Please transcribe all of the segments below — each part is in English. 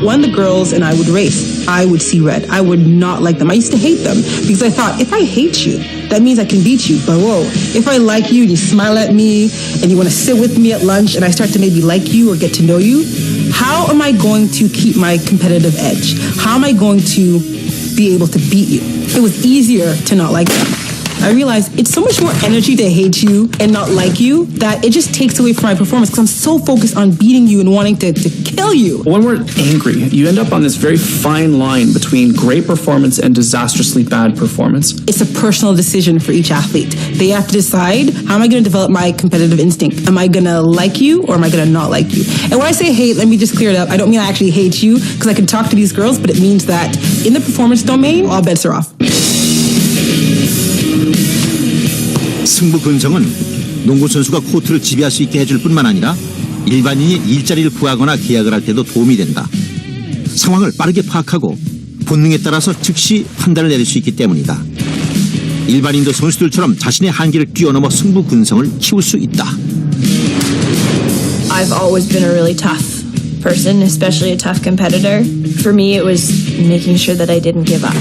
when the girls and I would race, I would see red. I would not like them. I used to hate them because I thought, if I hate you, that means I can beat you. But whoa, if I like you and you smile at me and you want to sit with me at lunch and I start to maybe like you or get to know you, how am I going to keep my competitive edge? How am I going to be able to beat you? It was easier to not like them. I realized it's so much more energy to hate you and not like you that it just takes away from my performance because I'm so focused on beating you and wanting to kill you. When we're angry, you end up on this very fine line between great performance and disastrously bad performance. It's a personal decision for each athlete. They have to decide, how am I going to develop my competitive instinct? Am I going to like you or am I going to not like you? And when I say hate, let me just clear it up. I don't mean I actually hate you because I can talk to these girls, but it means that in the performance domain, all bets are off. 승부 근성은 농구 선수가 코트를 지배할 수 있게 해줄 뿐만 아니라 일반인이 일자리를 구하거나 계약을 할 때도 도움이 된다. 상황을 빠르게 파악하고 본능에 따라서 즉시 판단을 내릴 수 있기 때문이다. 일반인도 선수들처럼 자신의 한계를 뛰어넘어 승부 근성을 키울 수 있다. I've always been a really tough person, especially a tough competitor. For me, it was making sure that I didn't give up.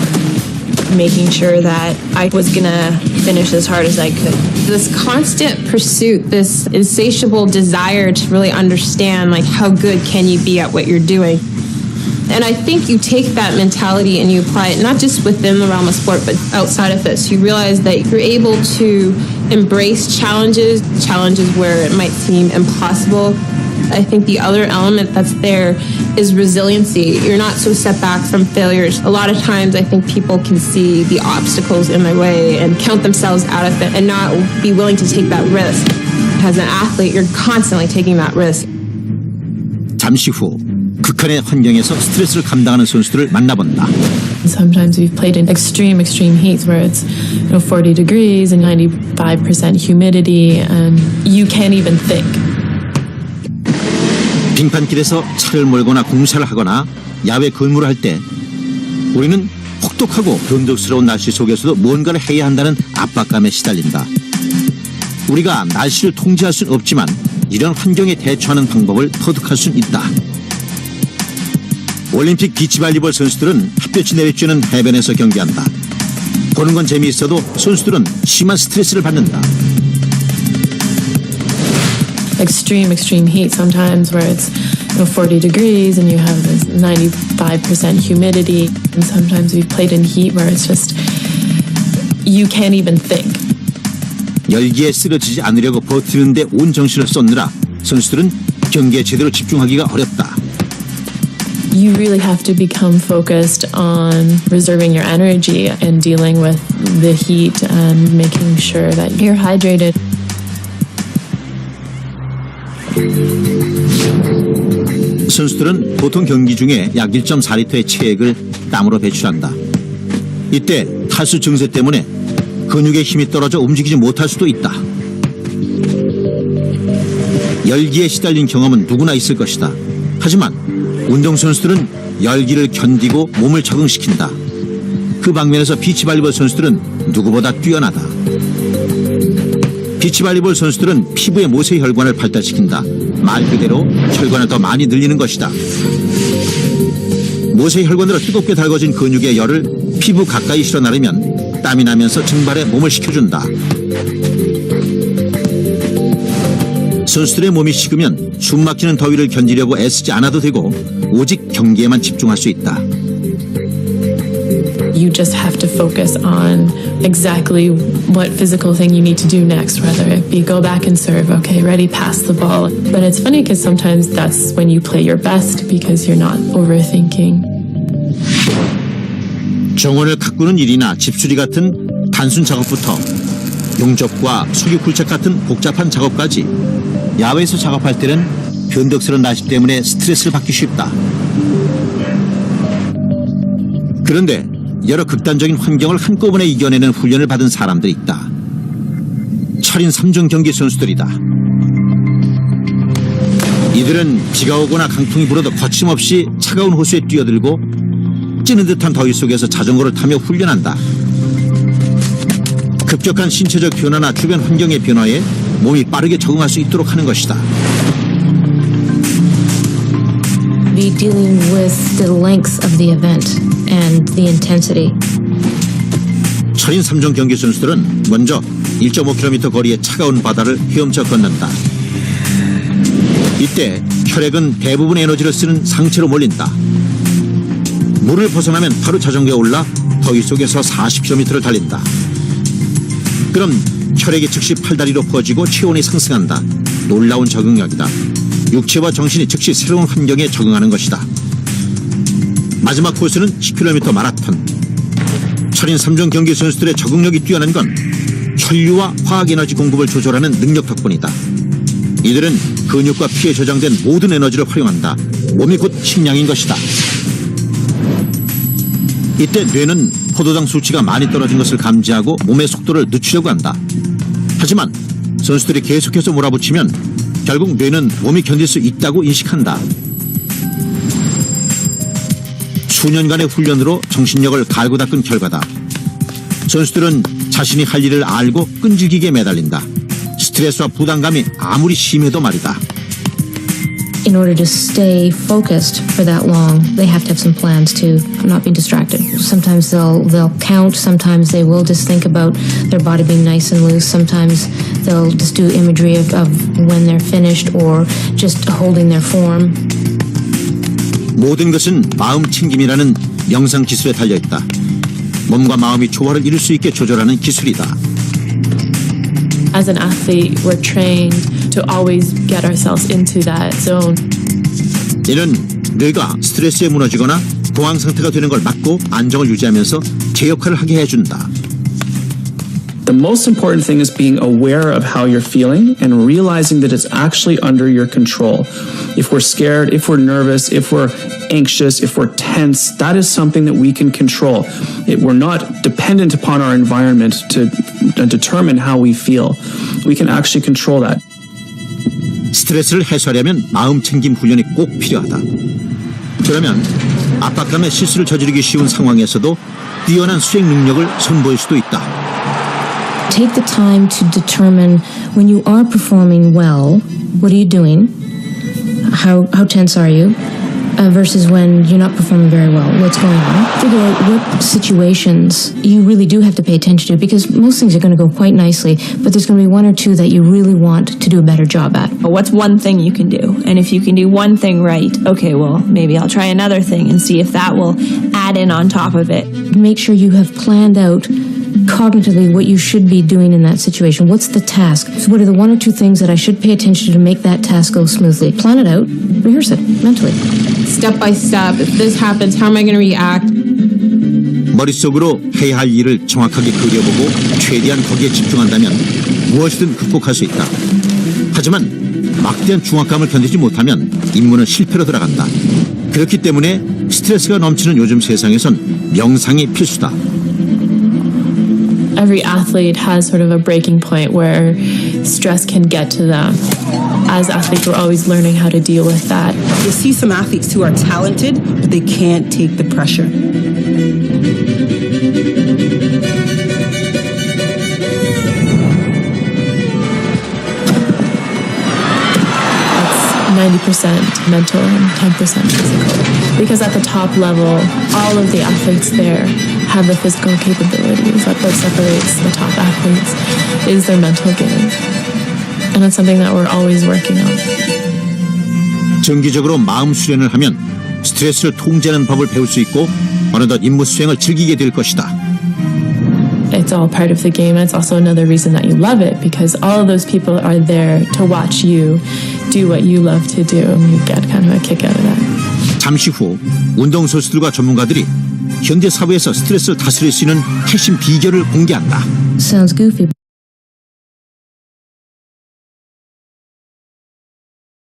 Making sure that I was gonna finish as hard as I could. This constant pursuit, this insatiable desire to really understand, like, how good can you be at what you're doing? And I think you take that mentality and you apply it not just within the realm of sport, but outside of this. You realize that you're able to embrace challenges where it might seem impossible. I think the other element that's there is resiliency. You're not so set back from failures. A lot of times I think people can see the obstacles in their way and count themselves out of it and not be willing to take that risk. As an athlete, you're constantly taking that risk. 잠시 후 극한의 환경에서 스트레스를 감당하는 선수들을 만나본다. Sometimes we've played in extreme heats where it's 40 degrees and 95% humidity and you can't even think. 빙판길에서 차를 몰거나 공사를 하거나 야외 근무를 할 때 우리는 혹독하고 변덕스러운 날씨 속에서도 뭔가를 해야 한다는 압박감에 시달린다. 우리가 날씨를 통제할 수는 없지만 이런 환경에 대처하는 방법을 터득할 수는 있다. 올림픽 비치발리볼 선수들은 햇볕이 내리쬐는 해변에서 경기한다. 보는 건 재미있어도 선수들은 심한 스트레스를 받는다. Extreme heat sometimes where it's 40 degrees and you have this 95% humidity. And sometimes we've played in heat where it's just you can't even think. 열기에 쓰러지지 않으려고 버티는데 온 정신을 쏟느라 선수들은 경기에 제대로 집중하기가 어렵다. You really have to become focused on reserving your energy and dealing with the heat and making sure that you're hydrated. 선수들은 보통 경기 중에 약 1.4리터의 체액을 땀으로 배출한다. 이때 탈수 증세 때문에 근육의 힘이 떨어져 움직이지 못할 수도 있다. 열기에 시달린 경험은 누구나 있을 것이다. 하지만 운동선수들은 열기를 견디고 몸을 적응시킨다. 그 방면에서 비치발리볼 선수들은 누구보다 뛰어나다. 비치발리볼 선수들은 피부의 모세혈관을 발달시킨다. 말 그대로 혈관을 더 많이 늘리는 것이다. 모세혈관으로 뜨겁게 달궈진 근육의 열을 피부 가까이 실어 나르면 땀이 나면서 증발해 몸을 식혀준다. 선수들의 몸이 식으면 숨막히는 더위를 견디려고 애쓰지 않아도 되고 오직 경기에만 집중할 수 있다. You just have to focus on exactly what physical thing you need to do next, whether it be go back and serve, okay, ready, pass the ball. But it's funny because sometimes that's when you play your best because you're not overthinking. 정원을 가꾸는 일이나 집수리 같은 단순 작업부터 용접과 석유 굴착 같은 복잡한 작업까지 야외에서 작업할 때는 변덕스러운 날씨 때문에 스트레스를 받기 쉽다. 그런데 여러 극단적인 환경을 한꺼번에 이겨내는 훈련을 받은 사람들이 있다. 철인 3종 경기 선수들이다. 이들은 비가 오거나 강풍이 불어도 거침없이 차가운 호수에 뛰어들고 찌는 듯한 더위 속에서 자전거를 타며 훈련한다. 급격한 신체적 변화나 주변 환경의 변화에 몸이 빠르게 적응할 수 있도록 하는 것이다. be dealing with the length of the event and the intensity. 철인 3종 경기 선수들은 먼저 1.5km 거리의 차가운 바다를 헤엄쳐 건넌다. 이때 혈액은 대부분 에너지를 쓰는 상체로 몰린다. 물을 벗어나면 바로 자전거에 올라 더위 속에서 40km를 달린다. 그럼 혈액이 즉시 팔다리로 퍼지고 체온이 상승한다. 놀라운 적응력이다. 육체와 정신이 즉시 새로운 환경에 적응하는 것이다. 마지막 코스는 10km 마라톤. 철인 3종 경기 선수들의 적응력이 뛰어난 건 혈류와 화학에너지 공급을 조절하는 능력 덕분이다. 이들은 근육과 피에 저장된 모든 에너지를 활용한다. 몸이 곧 식량인 것이다. 이때 뇌는 포도당 수치가 많이 떨어진 것을 감지하고 몸의 속도를 늦추려고 한다. 하지만 선수들이 계속해서 몰아붙이면 결국 뇌는 몸이 견딜 수 있다고 인식한다. 수년간의 훈련으로 정신력을 갈고 닦은 결과다. 선수들은 자신이 할 일을 알고 끈질기게 매달린다. 스트레스와 부담감이 아무리 심해도 말이다. In order to stay focused for that long, they have to have some plans to not be distracted. Sometimes they'll count, sometimes they will just think about their body being nice and loose, sometimes they'll just do imagery of when they're finished or just holding their form. 모든 것은 마음 챙김이라는 명상 기술에 달려있다. 몸과 마음이 조화를 이룰 수 있게 조절하는 기술이다. As an athlete, we're trained to always get ourselves into that zone. 이는 뇌가 스트레스에 무너지거나 공황 상태가 되는 걸 막고 안정을 유지하면서 제 역할을 하게 해준다. The most important thing is being aware of how you're feeling and realizing that it's actually under your control. If we're scared, if we're nervous, if we're anxious, if we're tense, that is something that we can control. We're not dependent upon our environment to determine how we feel. We can actually control that. 스트레스를 해소하려면 마음 챙김 훈련이 꼭 필요하다. 그러면 압박감에 실수를 저지르기 쉬운 상황에서도 뛰어난 수행 능력을 선보일 수도 있다. Take the time to determine when you are performing well, what are you doing? How tense are you? Versus when you're not performing very well, what's going on? Figure out what situations you really do have to pay attention to, because most things are going to go quite nicely, but there's going to be one or two that you really want to do a better job at. What's one thing you can do? And if you can do one thing right, okay, well, maybe I'll try another thing and see if that will add in on top of it. Make sure you have planned out cognitively what you should be doing in that situation. What's the task? So what are the one or two things that I should pay attention to make that task go smoothly? Plan it out, rehearse it mentally. Step by step, if this happens, how am I going to react? 머릿속으로 해야 할 일을 정확하게 그려보고 최대한 거기에 집중한다면 무엇이든 극복할 수 있다. 하지만 막대한 중압감을 견디지 못하면 임무는 실패로 돌아간다. 그렇기 때문에 스트레스가 넘치는 요즘 세상에선 명상이 필수다. Every athlete has sort of a breaking point where stress can get to them. As athletes, we're always learning how to deal with that. You see some athletes who are talented, but they can't take the pressure. It's 90% mental and 10% physical. Because at the top level, all of the athletes there have the physical capabilities. What separates the top athletes is their mental game. And it's something that we're always working on. 정기적으로 마음 수련을 하면 스트레스를 통제하는 법을 배울 수 있고 어느덧 임무 수행을 즐기게 될 것이다. It's all part of the game. It's also another reason that you love it, because all of those people are there to watch you do what you love to do, and you get kind of a kick out of that. 잠시 후 운동선수들과 전문가들이 현대 사회에서 스트레스를 다스릴 수 있는 핵심 비결을 공개한다. Sounds goofy.